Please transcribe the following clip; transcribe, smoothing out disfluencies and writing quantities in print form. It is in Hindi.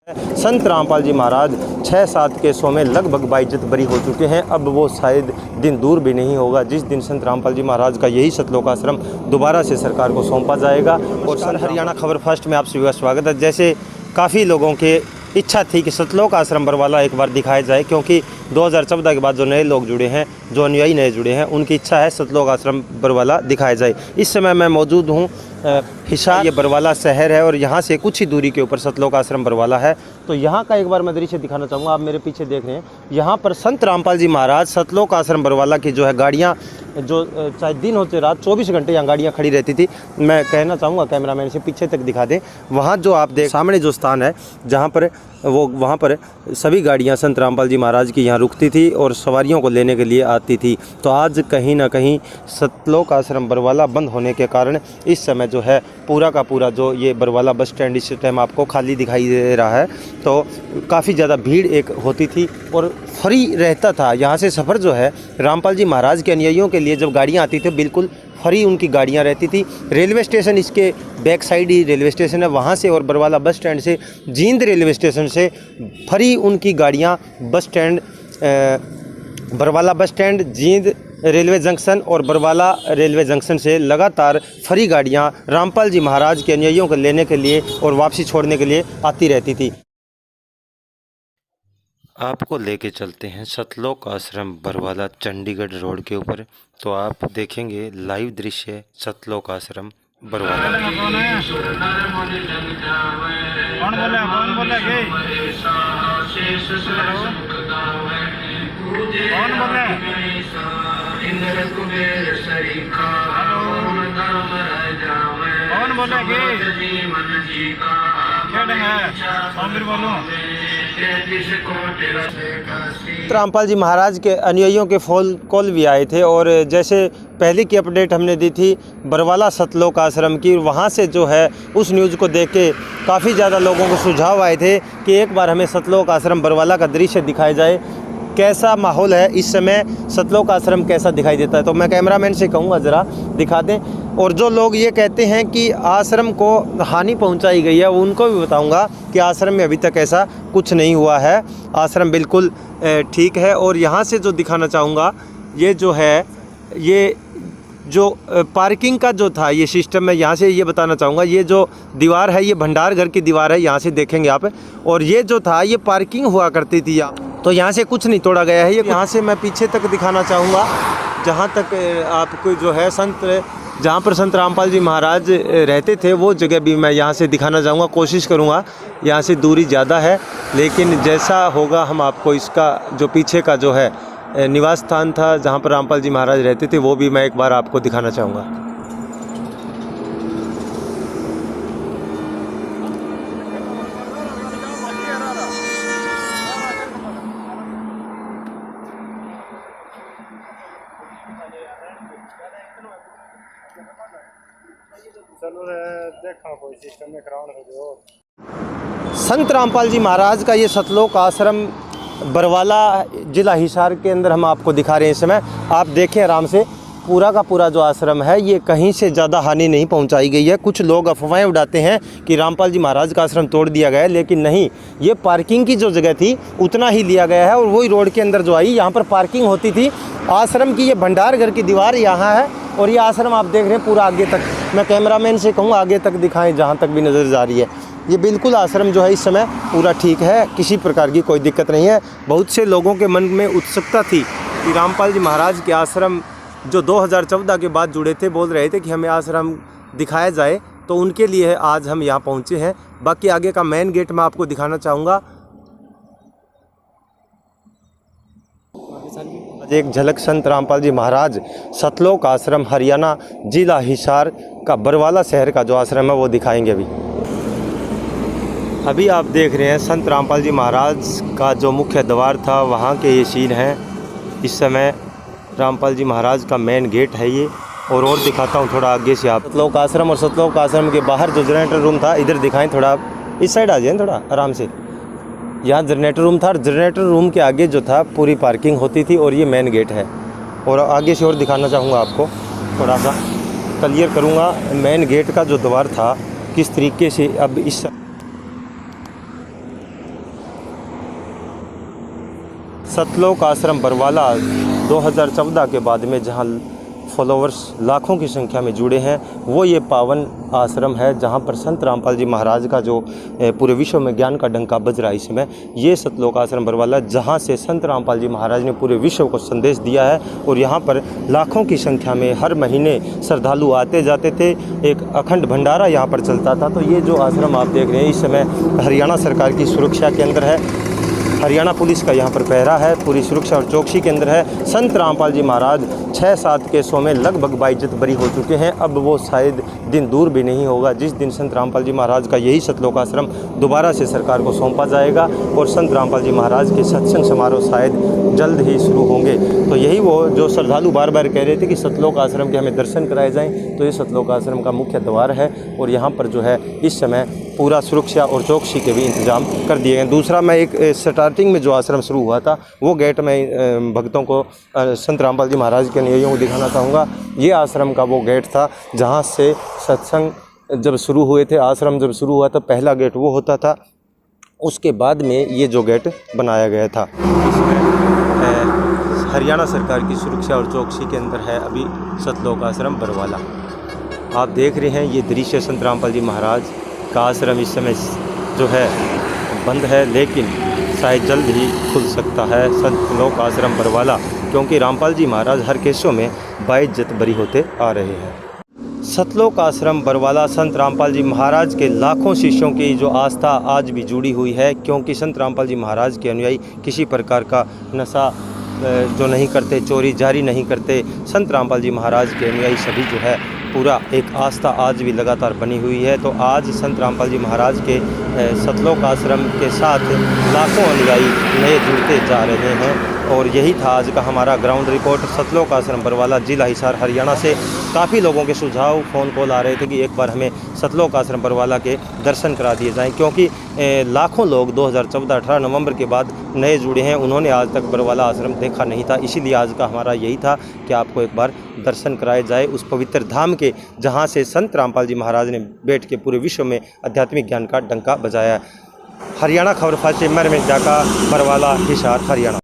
संत रामपाल जी महाराज 6-7 केसों में लगभग बाइज्जत बरी हो चुके हैं। अब वो शायद दिन दूर भी नहीं होगा जिस दिन संत रामपाल जी महाराज का यही सतलोक आश्रम दोबारा से सरकार को सौंपा जाएगा। और सर हरियाणा खबर फर्स्ट में आप सभी का स्वागत है। जैसे काफ़ी लोगों के इच्छा थी कि सतलोक आश्रम बरवाला एक बार दिखाया जाए, क्योंकि 2014 के बाद जो नए लोग जुड़े हैं, जो अनुयायी नए जुड़े हैं, उनकी इच्छा है सतलोक आश्रम बरवाला दिखाया जाए। इस समय मैं मौजूद हूँ हिसार, ये बरवाला शहर है और यहाँ से कुछ ही दूरी के ऊपर सतलोक आश्रम बरवाला है। तो यहाँ का एक बार मैं दृश्य दिखाना चाहूँगा। आप मेरे पीछे देख रहे हैं, यहाँ पर संत रामपाल जी महाराज सतलोक आश्रम बरवाला की जो है गाड़ियाँ, जो चाहे दिन हो चाहे रात, 24 घंटे यहाँ गाड़ियाँ खड़ी रहती थी। मैं कहना चाहूँगा कैमरामैन से पीछे तक दिखा दें, वहाँ जो आप देख सामने जो स्थान है जहाँ पर वहाँ पर सभी गाड़ियाँ संत रामपाल जी महाराज की यहाँ रुकती थी और सवारियों को लेने के लिए आती थी। तो आज कहीं ना कहीं सतलोक आश्रम बरवाला बंद होने के कारण इस समय जो है पूरा का पूरा जो ये बरवाला बस स्टैंड इस टाइम आपको खाली दिखाई दे रहा है। तो काफ़ी ज़्यादा भीड़ एक होती थी और फ्री रहता था। यहाँ से सफ़र जो है रामपाल जी महाराज के अनुयायियों के लिए जब गाड़ियाँ आती थी बिल्कुल फ्री उनकी गाड़ियाँ रहती थी। रेलवे स्टेशन इसके बैक साइड ही रेलवे स्टेशन है, वहाँ से और बरवाला बस स्टैंड से जींद रेलवे स्टेशन से फ्री उनकी गाड़ियाँ bus stand, Barwala bus stand, Jind railway junction और बरवाला रेलवे जंक्शन से लगातार फ्री गाड़ियाँ रामपाल जी महाराज के अनुयायियों को लेने के लिए और वापसी छोड़ने के लिए आती रहती थी। आपको लेके चलते हैं सतलोक आश्रम बरवाला चंडीगढ़ रोड के ऊपर। तो आप देखेंगे लाइव दृश्य सतलोक आश्रम बरवाला। कौन बोला रामपाल जी महाराज के अनुयायियों के फोन कॉल भी आए थे और जैसे पहले की अपडेट हमने दी थी बरवाला सतलोक आश्रम की, वहाँ से जो है उस न्यूज़ को देख के काफ़ी ज़्यादा लोगों को सुझाव आए थे कि एक बार हमें सतलोक आश्रम बरवाला का दृश्य दिखाया जाए, कैसा माहौल है इस समय, सतलोक आश्रम कैसा दिखाई देता है। तो मैं कैमरामैन से कहूँगा ज़रा दिखा दें। और जो लोग ये कहते हैं कि आश्रम को हानि पहुंचाई गई है, उनको भी बताऊंगा कि आश्रम में अभी तक ऐसा कुछ नहीं हुआ है, आश्रम बिल्कुल ठीक है। और यहाँ से जो दिखाना चाहूँगा, ये जो है, ये जो पार्किंग का जो था ये सिस्टम, मैं यहाँ से ये बताना चाहूँगा, ये जो दीवार है ये भंडार घर की दीवार है, यहाँ से देखेंगे आप। और ये जो था ये पार्किंग हुआ करती थी यहाँ, तो यहाँ से कुछ नहीं तोड़ा गया है। ये यहाँ से मैं पीछे तक दिखाना चाहूँगा, जहाँ तक आपको जो है जहाँ पर संत रामपाल जी महाराज रहते थे वो जगह भी मैं यहाँ से दिखाना चाहूँगा, कोशिश करूँगा। यहाँ से दूरी ज़्यादा है, लेकिन जैसा होगा हम आपको इसका जो पीछे का जो है निवास स्थान था जहाँ पर रामपाल जी महाराज रहते थे वो भी मैं एक बार आपको दिखाना चाहूँगा। संत रामपाल जी महाराज का ये सतलोक आश्रम बरवाला जिला हिसार के अंदर हम आपको दिखा रहे हैं। इस समय आप देखें आराम से, पूरा का पूरा जो आश्रम है ये कहीं से ज़्यादा हानि नहीं पहुंचाई गई है। कुछ लोग अफवाहें उड़ाते हैं कि रामपाल जी महाराज का आश्रम तोड़ दिया गया है, लेकिन नहीं, ये पार्किंग की जो जगह थी उतना ही लिया गया है और वही रोड के अंदर जो आई यहाँ पर पार्किंग होती थी। आश्रम की ये भंडार घर की दीवार यहाँ है और ये आश्रम आप देख रहे हैं पूरा आगे तक। मैं कैमरामैन से कहूँ आगे तक दिखाएं जहाँ तक भी नज़र जा रही है। ये बिल्कुल आश्रम जो है इस समय पूरा ठीक है, किसी प्रकार की कोई दिक्कत नहीं है। बहुत से लोगों के मन में उत्सुकता थी कि रामपाल जी महाराज के आश्रम जो 2014 के बाद जुड़े थे, बोल रहे थे कि हमें आश्रम दिखाया जाए, तो उनके लिए आज हम यहाँ पहुँचे हैं। बाकी आगे का मेन गेट मैं आपको दिखाना चाहूँगा। एक झलक संत रामपाल जी महाराज सतलोक आश्रम हरियाणा जिला हिसार का बरवाला शहर का जो आश्रम है वो दिखाएंगे। अभी आप देख रहे हैं संत रामपाल जी महाराज का जो मुख्य द्वार था वहाँ के ये सीन हैं। इस समय रामपाल जी महाराज का मेन गेट है ये। और दिखाता हूँ थोड़ा आगे से आप सतलोक आश्रम, और सतलोक आश्रम के बाहर जो जनरेटर रूम था इधर दिखाएं, थोड़ा इस साइड आ जाए थोड़ा आराम से। यहाँ जनरेटर रूम था और जनरेटर रूम के आगे जो था पूरी पार्किंग होती थी और ये मेन गेट है। और आगे से और दिखाना चाहूँगा आपको, थोड़ा सा क्लियर करूँगा मेन गेट का जो द्वार था किस तरीके से। अब इस सतलोक आश्रम बरवाला 2014 के बाद में जहां फॉलोवर्स लाखों की संख्या में जुड़े हैं, वो ये पावन आश्रम है जहां पर संत रामपाल जी महाराज का जो पूरे विश्व में ज्ञान का डंका बज रहा है इस समय, ये सतलोक आश्रम बरवाला जहां से संत रामपाल जी महाराज ने पूरे विश्व को संदेश दिया है। और यहाँ पर लाखों की संख्या में हर महीने श्रद्धालु आते जाते थे, एक अखंड भंडारा यहाँ पर चलता था। तो ये जो आश्रम आप देख रहे हैं इस समय हरियाणा सरकार की सुरक्षा के अंदर है, हरियाणा पुलिस का यहाँ पर पहरा है, पूरी सुरक्षा और चौकसी के अंदर है। संत रामपाल जी महाराज 6-7 केसों में लगभग बाइज्जत बरी हो चुके हैं। अब वो शायद दिन दूर भी नहीं होगा जिस दिन संत रामपाल जी महाराज का यही सतलोक आश्रम दोबारा से सरकार को सौंपा जाएगा और संत रामपाल जी महाराज के सत्संग समारोह शायद जल्द ही शुरू होंगे। तो यही वो जो श्रद्धालु बार बार कह रहे थे कि सतलोक आश्रम के हमें दर्शन कराए जाएँ, तो ये सतलोक आश्रम का मुख्य द्वार है और यहाँ पर जो है इस समय पूरा सुरक्षा और चौकसी के भी इंतजाम कर दिए गए। दूसरा, मैं एक स्टार्टिंग में जो आश्रम शुरू हुआ था वो गेट में भक्तों को संत रामपाल जी महाराज के अनुयायियों को दिखाना चाहूँगा। ये आश्रम का वो गेट था जहाँ से सत्संग जब शुरू हुए थे, आश्रम जब शुरू हुआ तो पहला गेट वो होता था। उसके बाद में ये जो गेट बनाया गया था, इसमें हरियाणा सरकार की सुरक्षा और चौकसी के अंदर है अभी सतलोक आश्रम बरवाला। आप देख रहे हैं ये दृश्य संत रामपाल जी महाराज का आश्रम इस समय जो है बंद है, लेकिन शायद जल्द ही खुल सकता है सतलोक आश्रम बरवाला, क्योंकि रामपाल जी महाराज हर केसों में बाइज्जत बरी होते आ रहे हैं। सतलोक आश्रम बरवाला संत रामपाल जी महाराज के लाखों शिष्यों की जो आस्था आज भी जुड़ी हुई है, क्योंकि संत रामपाल जी महाराज के अनुयायी किसी प्रकार का नशा जो नहीं करते, चोरी जारी नहीं करते। संत रामपाल जी महाराज के अनुयायी सभी जो है पूरा एक आस्था आज भी लगातार बनी हुई है। तो आज संत रामपाल जी महाराज के सतलोक आश्रम के साथ लाखों अनुयायी नए जुड़ते जा रहे हैं और यही था आज का हमारा ग्राउंड रिपोर्ट सतलोक आश्रम बरवाला, जिला हिसार, हरियाणा से। काफ़ी लोगों के सुझाव फ़ोन कॉल आ रहे थे कि एक बार हमें सतलोक आश्रम बरवाला के दर्शन करा दिए जाएं, क्योंकि लाखों लोग 2014-18 नवंबर के बाद नए जुड़े हैं, उन्होंने आज तक बरवाला आश्रम देखा नहीं था। इसीलिए आज का हमारा यही था कि आपको एक बार दर्शन कराए जाए उस पवित्र धाम के जहाँ से संत रामपाल जी महाराज ने बैठ के पूरे विश्व में आध्यात्मिक ज्ञान का डंका बजाया। हरियाणा खबर फाचे मर में जाका बरवाला हिसार हरियाणा।